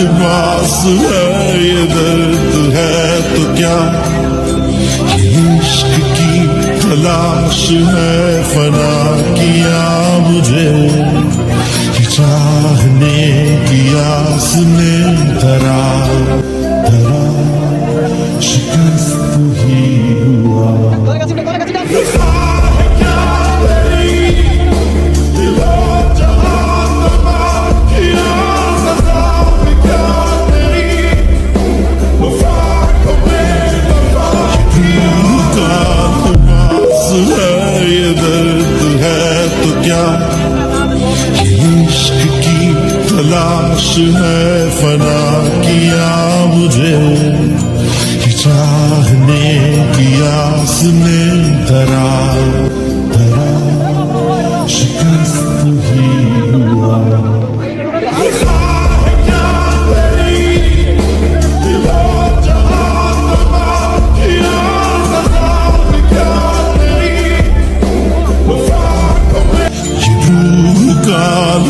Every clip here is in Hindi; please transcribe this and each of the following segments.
लिबास है ये दर्द है तो क्या इश्क की तलाश है फना किया मुझे चाहने की आस ने धरा धरा शिकस्त ही हुआ ये दर्द है तो क्या इश्क की तलाश है फना किया मुझे चाहने की आस ने धरा धरा शिकस्त ही हुआ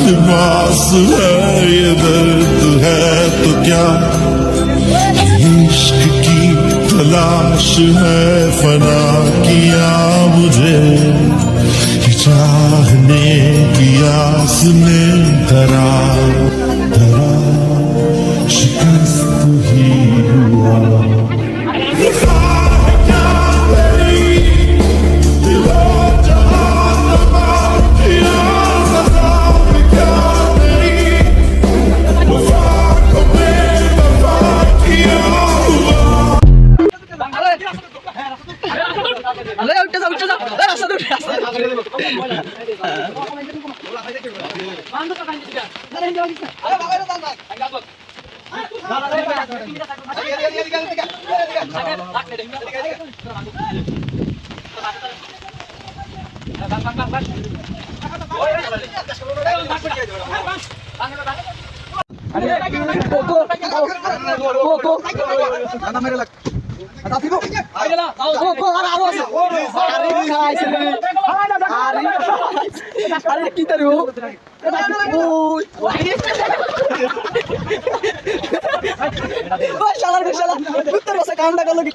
लिबास है ये दर्द है तो क्या इश्क की तलाश है फना किया मुझे चाहने की आस ने धरा धरा शिकस्त ही हुआ শালার শালা উত্তর বসে কামটা করলো কি